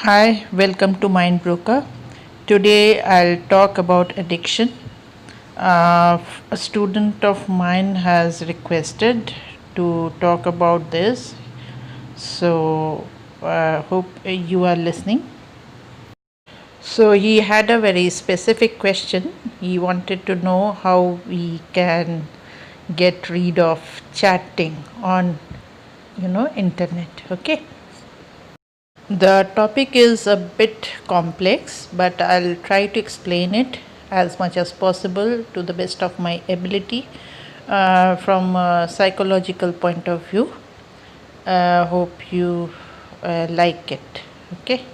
Hi, welcome to Mind Broker. Today I'll talk about addiction. A student of mine has requested to talk about this, so hope you are listening. So he had a very specific question. He wanted to know how we can get rid of chatting on internet. Okay. The topic is a bit complex, but I'll try to explain it as much as possible to the best of my ability from a psychological point of view. Hope you like it. Okay.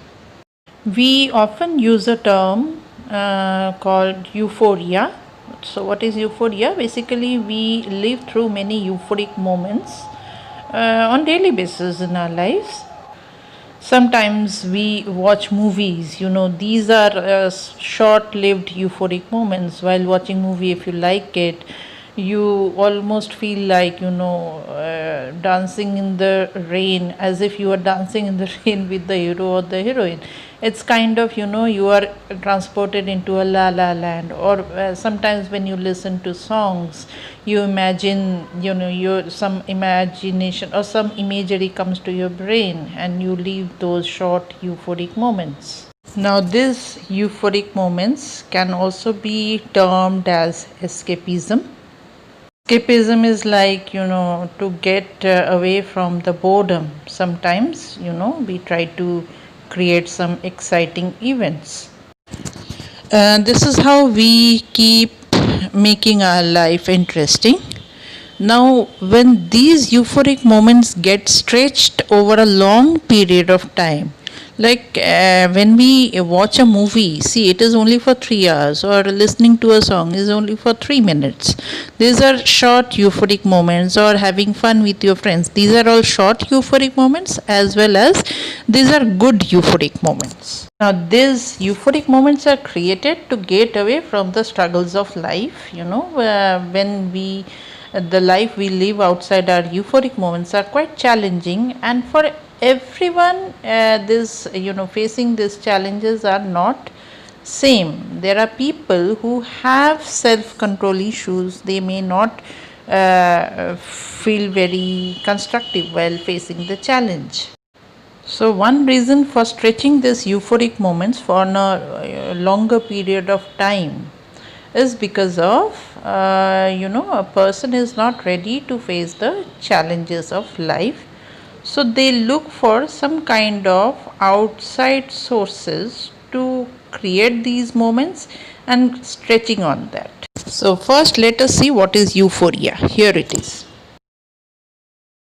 We often use a term called euphoria. So, what is euphoria? Basically, we live through many euphoric moments on daily basis in our lives. Sometimes we watch movies, these are short lived euphoric moments. While watching movie, if you like it, you almost feel like dancing in the rain, as if you are dancing in the rain with the hero or the heroine. It's kind of you are transported into a la la land. Or sometimes when you listen to songs, you imagine your some imagination or some imagery comes to your brain, and you live those short euphoric moments. Now these euphoric moments can also be termed as escapism. Escapism is like to get away from the boredom. Sometimes we try to create some exciting events. This is how we keep making our life interesting. Now, when these euphoric moments get stretched over a long period of time, like when we watch a movie, see, it is only for 3 hours, or listening to a song is only for 3 minutes. These are short euphoric moments, or having fun with your friends. These are all short euphoric moments, as well as these are good euphoric moments. Now, these euphoric moments are created to get away from the struggles of life. When the life we live outside our euphoric moments are quite challenging, and for everyone this facing these challenges are not same. There are people who have self control issues. They may not feel very constructive while facing the challenge. So one reason for stretching these euphoric moments for a longer period of time is because of a person is not ready to face the challenges of life. So they look for some kind of outside sources to create these moments and stretching on that. So first let us see what is euphoria. Here it is.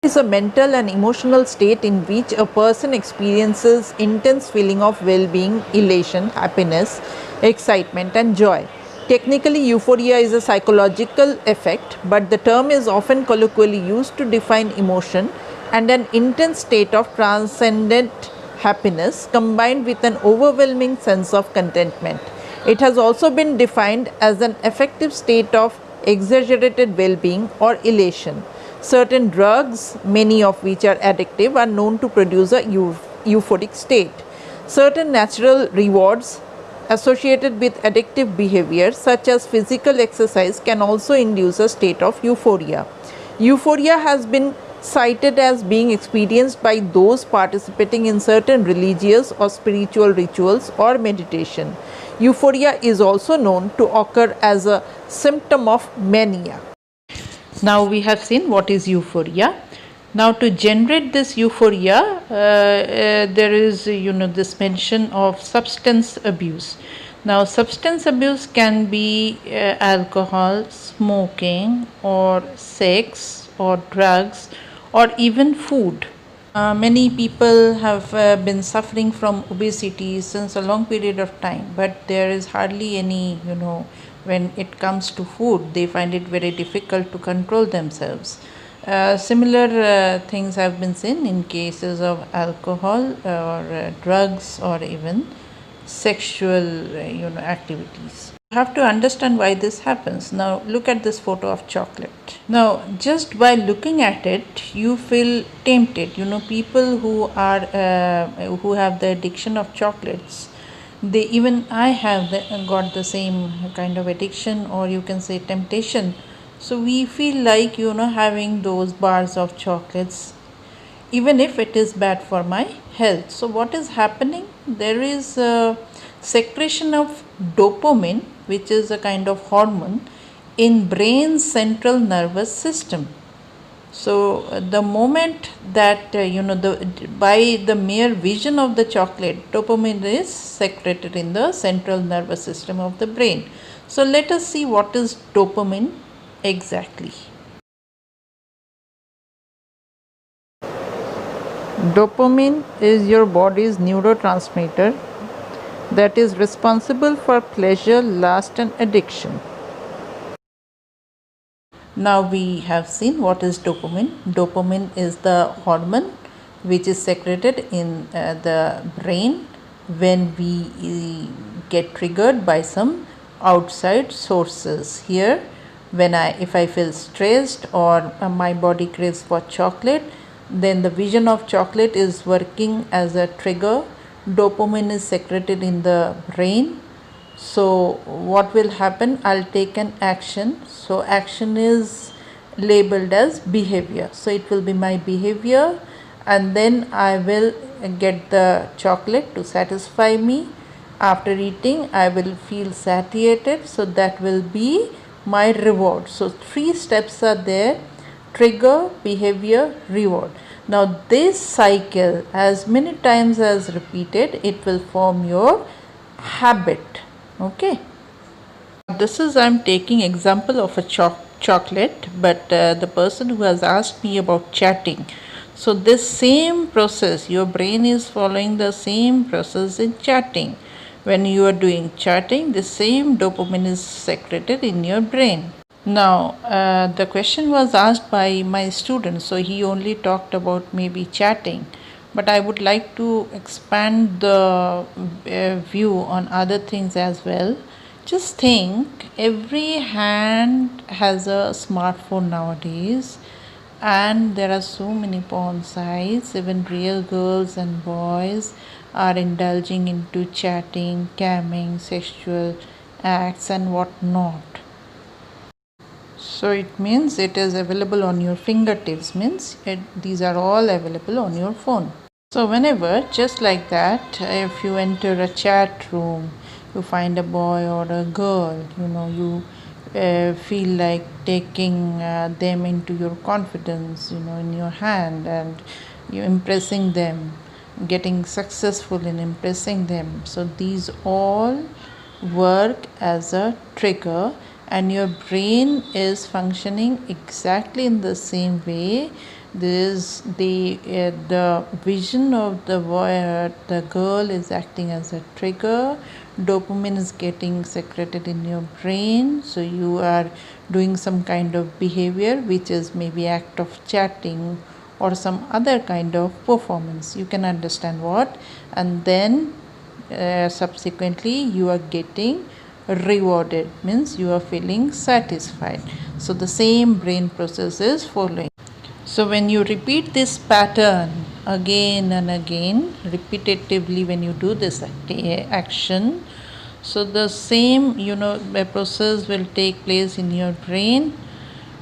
It is a mental and emotional state in which a person experiences intense feeling of well-being, elation, happiness, excitement and joy. Technically, euphoria is a psychological effect, but the term is often colloquially used to define emotion and an intense state of transcendent happiness combined with an overwhelming sense of contentment. It has also been defined as an affective state of exaggerated well-being or elation. Certain drugs, many of which are addictive, are known to produce a euphoric state. Certain natural rewards associated with addictive behavior, such as physical exercise, can also induce a state of euphoria. Euphoria has been cited as being experienced by those participating in certain religious or spiritual rituals or meditation. Euphoria is also known to occur as a symptom of mania. Now we have seen what is euphoria. Now to generate this euphoria, there is this mention of substance abuse. Now substance abuse can be alcohol, smoking, or sex, or drugs, or even food. Many people have been suffering from obesity since a long period of time, but there is hardly any, when it comes to food, they find it very difficult to control themselves. Similar things have been seen in cases of alcohol or drugs or even sexual activities. Have to understand why this happens. Now look at this photo of chocolate. Now just by looking at it you feel tempted. People who have the addiction of chocolates, they, even I have got the same kind of addiction, or you can say temptation. So we feel like having those bars of chocolates even if it is bad for my health. So what is happening? There is a secretion of dopamine, which is a kind of hormone, in brain's central nervous system. So the moment that by the mere vision of the chocolate, dopamine is secreted in the central nervous system of the brain. So let us see what is dopamine exactly. Dopamine is your body's neurotransmitter that is responsible for pleasure, lust, and addiction. Now we have seen what is dopamine. Dopamine is the hormone which is secreted in the brain when we get triggered by some outside sources. Here, if I feel stressed or my body craves for chocolate, then the vision of chocolate is working as a trigger. Dopamine is secreted in the brain. So what will happen? I'll take an action. So action is labeled as behavior. So it will be my behavior, and then I will get the chocolate to satisfy me. After eating I will feel satiated, so that will be my reward. So 3 steps are there: trigger, behavior, reward. Now this cycle, as many times as repeated, it will form your habit. Okay, this is, I'm taking example of a chocolate, but the person who has asked me about chatting. So this same process, your brain is following the same process in chatting. When you are doing chatting, the same dopamine is secreted in your brain. Now the question was asked by my student, so he only talked about maybe chatting, but I would like to expand the view on other things as well. Just think, every hand has a smartphone nowadays, and there are so many porn sites. Even real girls and boys are indulging into chatting, camming, sexual acts, and what not. So it means it is available on your fingertips, means these are all available on your phone. So whenever, just like that, if you enter a chat room, you find a boy or a girl, you feel like taking them into your confidence, in your hand, and you impressing them, getting successful in impressing them. So these all work as a trigger, and your brain is functioning exactly in the same way. This the vision of the girl is acting as a trigger. Dopamine is getting secreted in your brain, so you are doing some kind of behavior, which is maybe act of chatting or some other kind of performance. You can understand what, and then subsequently you are getting rewarded, means you are feeling satisfied. So the same brain process is following. So when you repeat this pattern again and again, repetitively, when you do this action, so the same process will take place in your brain.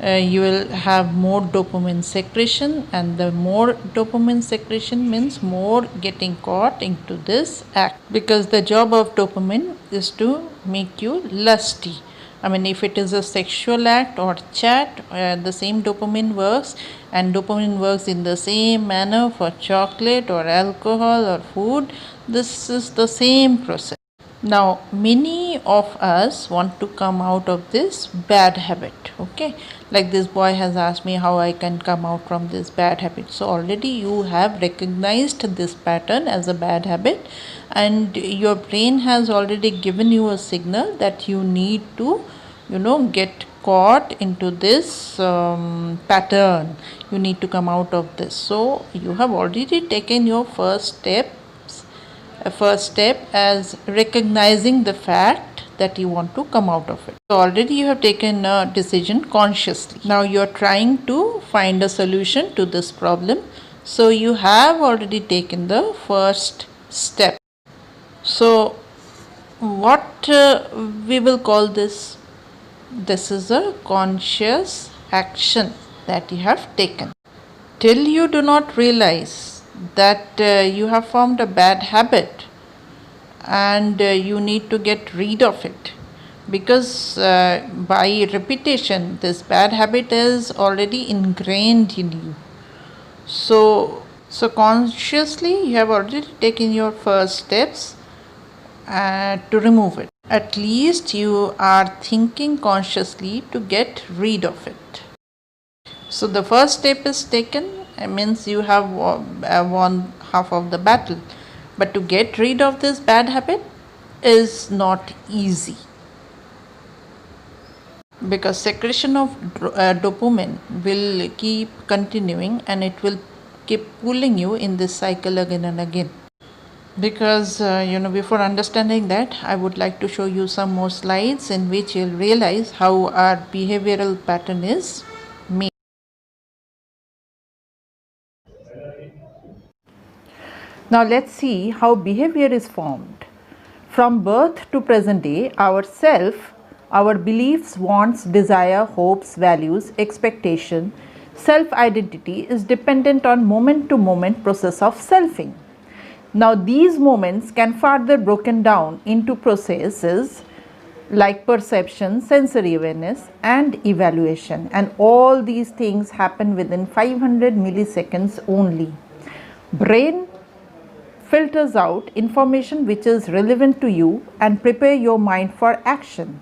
You will have more dopamine secretion, and the more dopamine secretion means more getting caught into this act, because the job of dopamine is to make you lusty. I mean, if it is a sexual act or chat, the same dopamine works, and dopamine works in the same manner for chocolate or alcohol or food. This is the same process. Now many of us want to come out of this bad habit. Okay, like this boy has asked me how I can come out from this bad habit. So already you have recognized this pattern as a bad habit, and your brain has already given you a signal that you need to get caught into this pattern. You need to come out of this. So you have already taken your first step as recognizing the fact that you want to come out of it. So already you have taken a decision consciously. Now you are trying to find a solution to this problem. So you have already taken the first step. So what we will call this? This is a conscious action that you have taken. Till you do not realize that you have formed a bad habit and you need to get rid of it, because by repetition this bad habit is already ingrained in you. So consciously you have already taken your first steps to remove it. At least you are thinking consciously to get rid of it. So the first step is taken. It means you have won half of the battle. But to get rid of this bad habit is not easy, because secretion of dopamine will keep continuing and it will keep pulling you in this cycle again and again. Because before understanding that, I would like to show you some more slides in which you'll realize how our behavioral pattern is made. Now let's see how behavior is formed. From birth to present day, our self, our beliefs, wants, desire, hopes, values, expectation, self-identity is dependent on moment-to-moment process of selfing. Now these moments can further broken down into processes like perception, sensory awareness and evaluation, and all these things happen within 500 milliseconds only. Brain filters out information which is relevant to you and prepare your mind for action.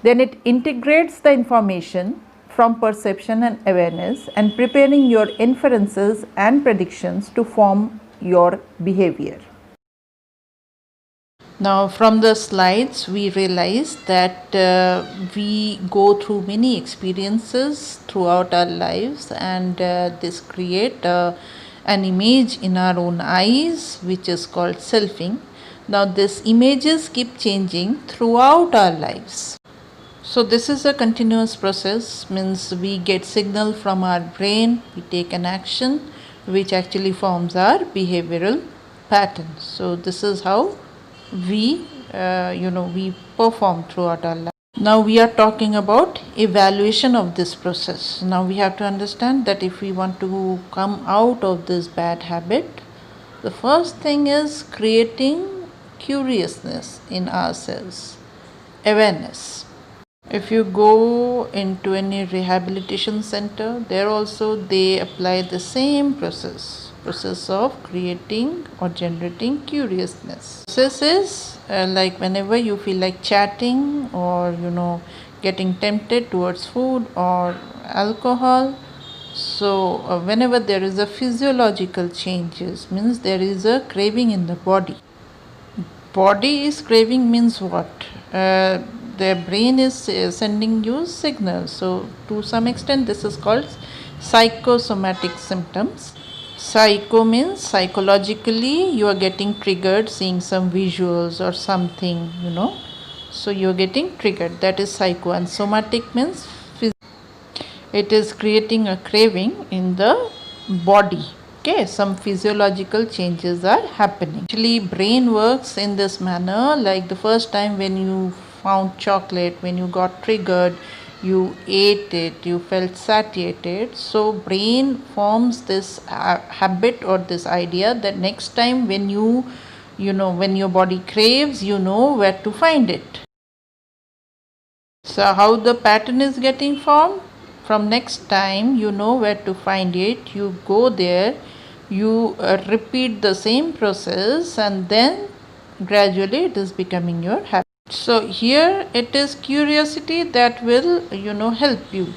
Then it integrates the information from perception and awareness and preparing your inferences and predictions to form your behavior. Now from the slides we realize that we go through many experiences throughout our lives, and this create an image in our own eyes which is called selfing. Now these images keep changing throughout our lives. So this is a continuous process, means we get signal from our brain, we take an action which actually forms our behavioral pattern. So this is how we we perform throughout our life. Now we are talking about evaluation of this process. Now we have to understand that if we want to come out of this bad habit, the first thing is creating curiousness in ourselves, awareness. If you go into any rehabilitation center, there also they apply the same process of creating or generating curiousness. Process is like whenever you feel like chatting or getting tempted towards food or alcohol. So whenever there is a physiological changes, means there is a craving in the body. Body is craving means what? The brain is sending you signals. So to some extent this is called psychosomatic symptoms. Psycho means psychologically you are getting triggered, seeing some visuals or something, so you are getting triggered. That is psycho. And somatic means it is creating a craving in the body. Okay, some physiological changes are happening. Actually brain works in this manner. Like the first time when you found chocolate, when you got triggered, you ate it, you felt satiated. So brain forms this habit or this idea that next time when when your body craves, you know where to find it. So how the pattern is getting formed? From next time you know where to find it, you go there, you repeat the same process, and then gradually it is becoming your habit. So here it is curiosity that will help you.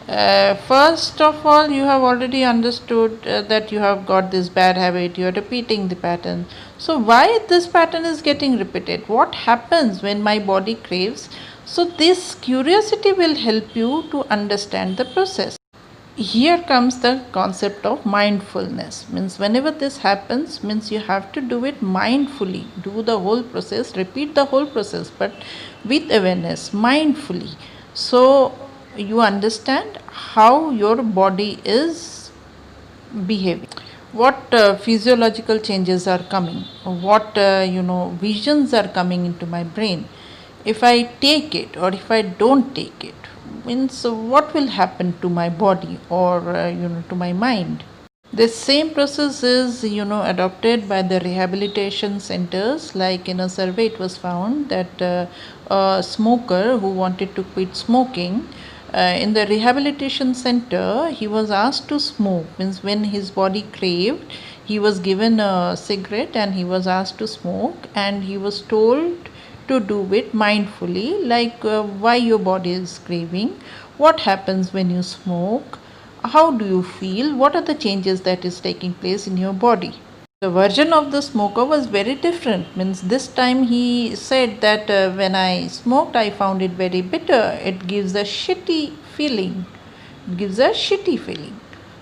First of all, you have already understood that you have got this bad habit, you are repeating the pattern. So why this pattern is getting repeated? What happens when my body craves? So this curiosity will help you to understand the process. Here comes the concept of mindfulness. Means whenever this happens, means you have to do it mindfully. Do the whole process, repeat the whole process, but with awareness, mindfully. So you understand how your body is behaving, what physiological changes are coming, what visions are coming into my brain if I take it or if I don't take it. Means what will happen to my body or to my mind. This same process is adopted by the rehabilitation centers. Like in a survey it was found that a smoker who wanted to quit smoking, in the rehabilitation center he was asked to smoke. Means when his body craved, he was given a cigarette and he was asked to smoke, and he was told to do it mindfully, like why your body is craving, what happens when you smoke, how do you feel, what are the changes that is taking place in your body. The version of the smoker was very different. Means this time he said that when I smoked I found it very bitter, it gives a shitty feeling,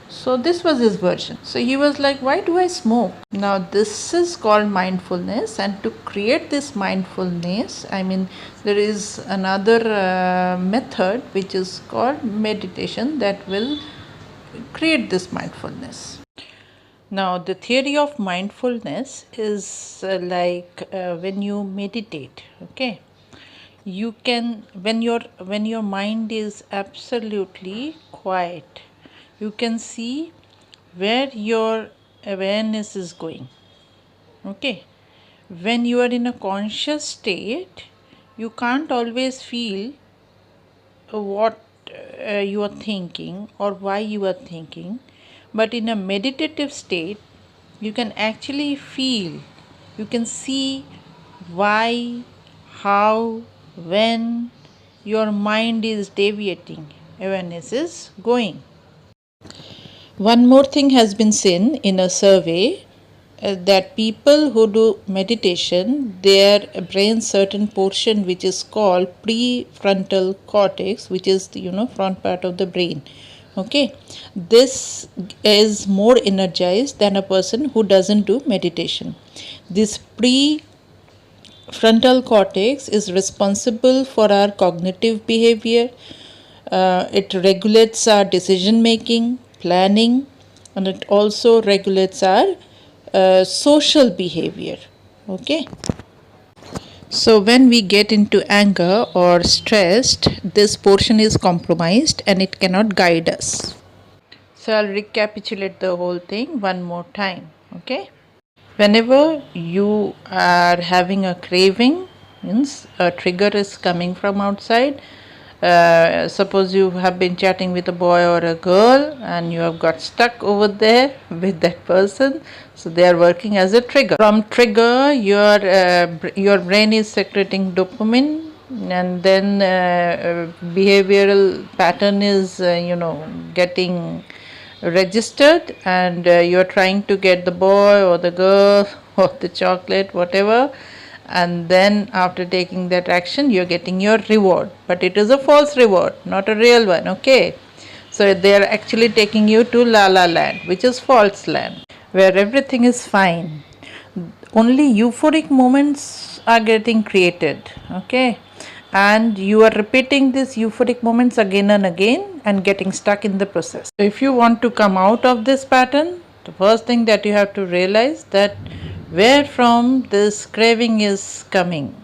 so this was his version. So he was like, why do I smoke? Now this is called mindfulness, and to create this mindfulness, there is another method which is called meditation that will create this mindfulness. Now the theory of mindfulness is when you meditate, okay, you can, when your mind is absolutely quiet, you can see where your awareness is going, okay. When you are in a conscious state, you can't always feel what you are thinking or why you are thinking, but in a meditative state you can actually feel, you can see why, how, when your mind is deviating, awareness is going. One more thing has been seen in a survey, that people who do meditation, their brain certain portion which is called prefrontal cortex, which is the front part of the brain, okay, this is more energized than a person who doesn't do meditation. This prefrontal cortex is responsible for our cognitive behavior. It regulates our decision making, planning, and it also regulates our social behavior, okay. So when we get into anger or stressed, this portion is compromised and it cannot guide us. So I'll recapitulate the whole thing one more time, okay. Whenever you are having a craving, means a trigger is coming from outside. Suppose you have been chatting with a boy or a girl and you have got stuck over there with that person, so they are working as a trigger. From trigger, your brain is secreting dopamine, and then behavioral pattern is getting registered, and you're trying to get the boy or the girl or the chocolate, whatever, and then after taking that action you're getting your reward, but it is a false reward, not a real one, okay. So they are actually taking you to la la land, which is false land, where everything is fine, only euphoric moments are getting created, okay, and you are repeating these euphoric moments again and again and getting stuck in the process. So if you want to come out of this pattern, the first thing that you have to realize that where from this craving is coming.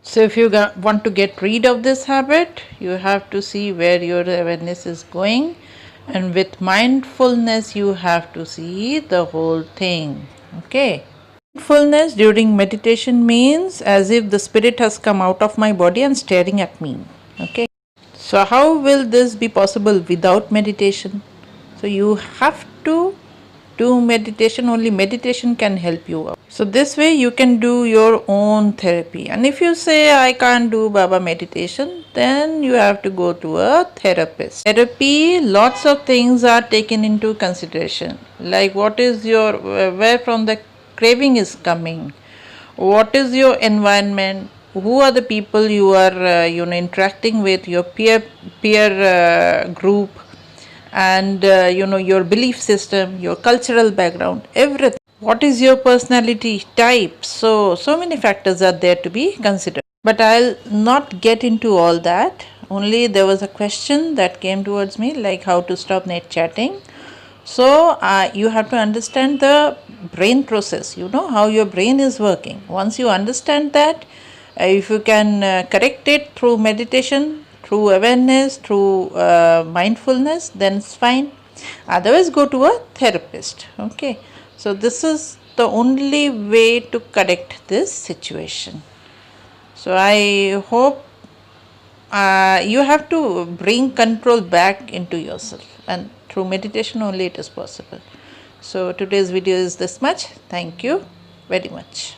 So if you want to get rid of this habit, you have to see where your awareness is going, and with mindfulness you have to see the whole thing, okay. Mindfulness during meditation means as if the spirit has come out of my body and staring at me, okay. So how will this be possible without meditation? So you have to do meditation, only meditation can help you out. So this way you can do your own therapy. And if you say I can't do Baba meditation, then you have to go to a therapist. Therapy, lots of things are taken into consideration, like what is your, where from the craving is coming, what is your environment, who are the people you are interacting with, your peer group, and your belief system, your cultural background, everything. What is your personality type? So many factors are there to be considered. But I'll not get into all that. Only there was a question that came towards me, like how to stop net chatting. So you have to understand the brain process, how your brain is working. Once you understand that, if you can correct it through meditation, through awareness, through mindfulness, then it's fine. Otherwise, go to a therapist. Okay. So this is the only way to correct this situation. So I hope you have to bring control back into yourself, and through meditation only it is possible. So today's video is this much. Thank you very much.